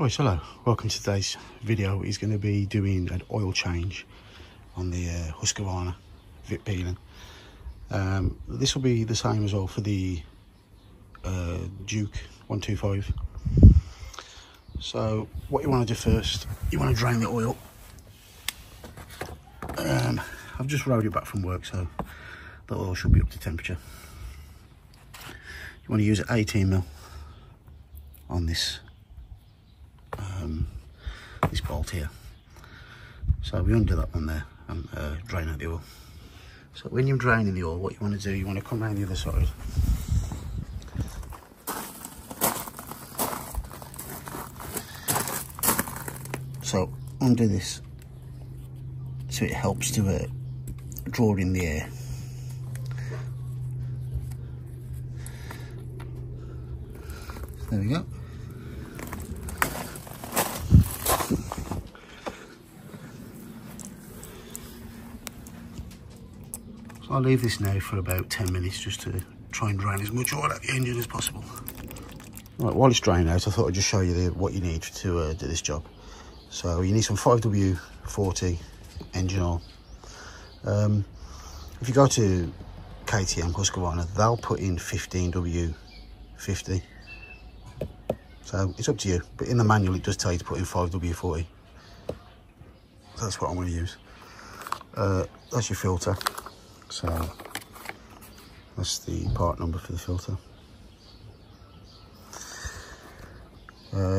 Right, hello, welcome to today's video. Is going to be doing an oil change on the Husqvarna Vitpilen. This will be the same as well for the Duke 125. So what you want to do first, you want to drain the oil. I've just rode it back from work, so the oil should be up to temperature. You want to use 18mm on this this bolt here. So we undo that one there and drain out the oil. So when you're draining the oil, what you want to do, you want to come around the other side. So undo this, so it helps to draw in the air. So there we go. So I'll leave this now for about 10 minutes just to try and drain as much oil out of the engine as possible. Right, while it's draining out, I thought I'd just show you what you need to do this job. So you need some 5W40 engine oil. If you go to KTM, Husqvarna, they'll put in 15W50. So it's up to you, but in the manual it does tell you to put in 5W40. So that's what I'm going to use. That's your filter. So that's the part number for the filter.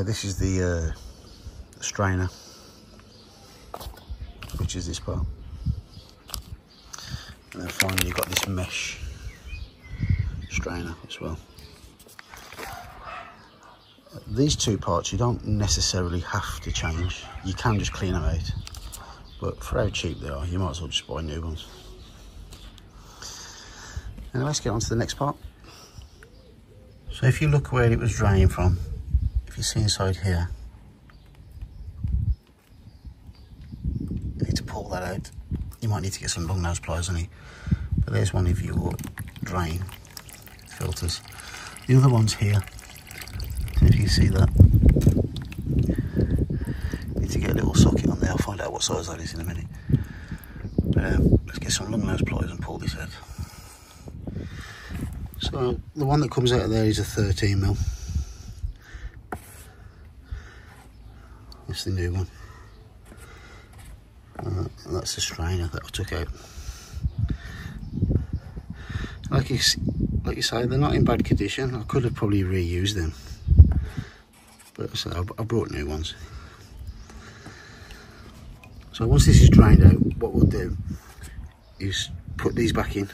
This is the strainer, which is this part. And then finally you've got this mesh strainer as well. These two parts you don't necessarily have to change. You can just clean them out. But for how cheap they are, you might as well just buy new ones. Now let's get on to the next part. So if you look where it was draining from, if you see inside here, you need to pull that out. You might need to get some long nose pliers on it. But there's one of your drain filters. The other one's here. So if you can see that, you need to get a little socket on there. I'll find out what size that is in a minute. But let's get some long nose pliers and pull this out. So the one that comes out of there is a 13mm. That's the new one. And that's the strainer that I took out. Like you say, they're not in bad condition. I could have probably reused them, but so I brought new ones. So once this is drained out, what we'll do is put these back in.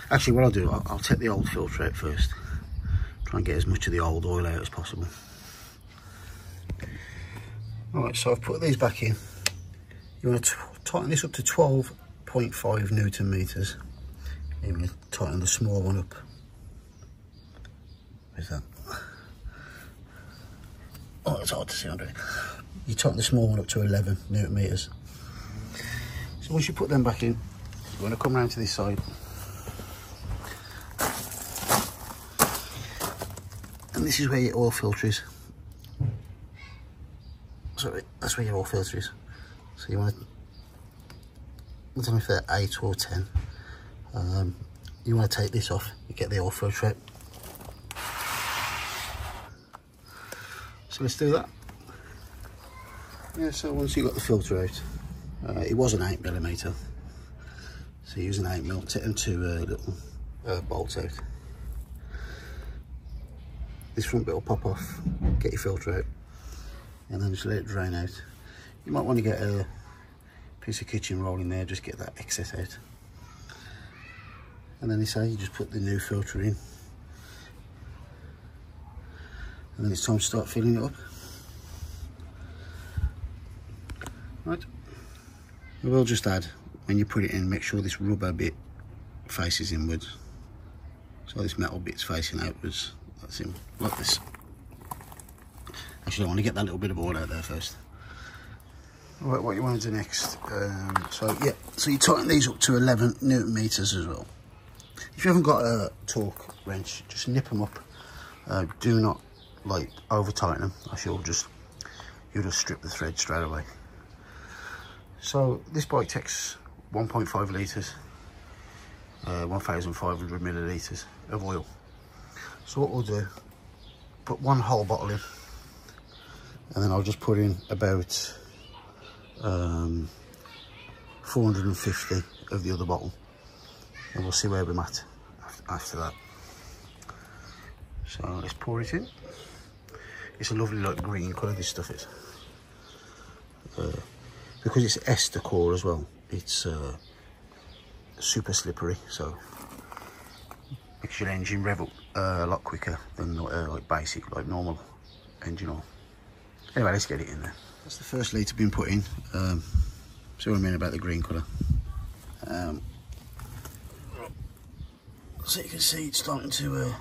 Actually, what I'll do, I'll take the old filter out first. Try and get as much of the old oil out as possible. Alright, so I've put these back in. You want to tighten this up to 12.5 Newton meters. You're going to tighten the small one up. Where's that? Oh, it's hard to see under it. You tighten the small one up to 11 Newton meters. So once you put them back in, you want to come around to this side. And this is where your oil filter is. Sorry, that's where your oil filter is. So you want to, I don't know if they're 8 or 10. You want to take this off, you get the oil filter out. So let's do that. Yeah, so once you've got the filter out, it was an 8mm. So use an 8mm, take them two little bolts out. This front bit will pop off, get your filter out, and then just let it drain out. You might want to get a piece of kitchen roll in there, just get that excess out. And then you just put the new filter in. And then it's time to start filling it up. Right. I will just add, when you put it in, make sure this rubber bit faces inwards. So this metal bit's facing outwards. That's in, like this. Actually, I want to get that little bit of oil out there first. Alright, what you want to do next, so you tighten these up to 11 Newton meters as well. If you haven't got a torque wrench, just nip them up Do not like over tighten them, or you'll just strip the thread straight away. So this bike takes 1.5 litres, 1,500 millilitres of oil. So what we'll do, put one whole bottle in, and then I'll just put in about 450 of the other bottle, and we'll see where we're at after that. So let's pour it in. It's a lovely like green colour, this stuff is. Because it's ester core as well, it's super slippery, so makes your engine rev up a lot quicker than like basic, like normal engine oil. Anyway, let's get it in there. That's the first litre been put in. See what I mean about the green colour. So you can see it's starting to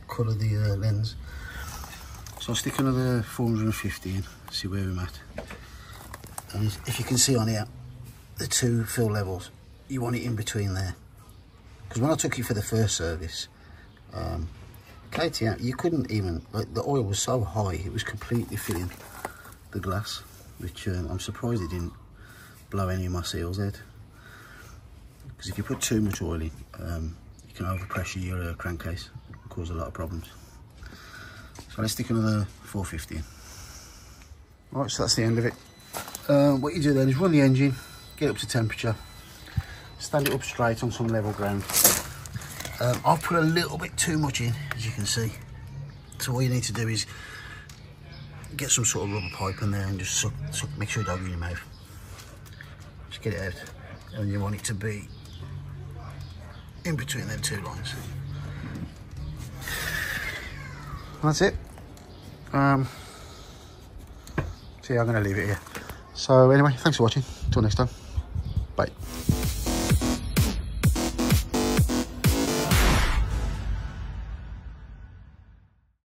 colour the lens. So I'll stick another 450 in, see where we're at. And if you can see on here, the two fill levels, you want it in between there. Because when I took it for the first service, KTM, you couldn't even, like the oil was so high, it was completely filling the glass, which I'm surprised it didn't blow any of my seals out. Because if you put too much oil in, you can overpressure your crankcase and cause a lot of problems. So let's stick another 450 in. Right, so that's the end of it. What you do then is run the engine, get up to temperature, stand it up straight on some level ground. I've put a little bit too much in, as you can see. So all you need to do is get some sort of rubber pipe in there and just suck, make sure it don't go in your mouth. Just get it out, and you want it to be in between them two lines. That's it. So yeah, I'm going to leave it here. So anyway, thanks for watching. Until next time. Bye.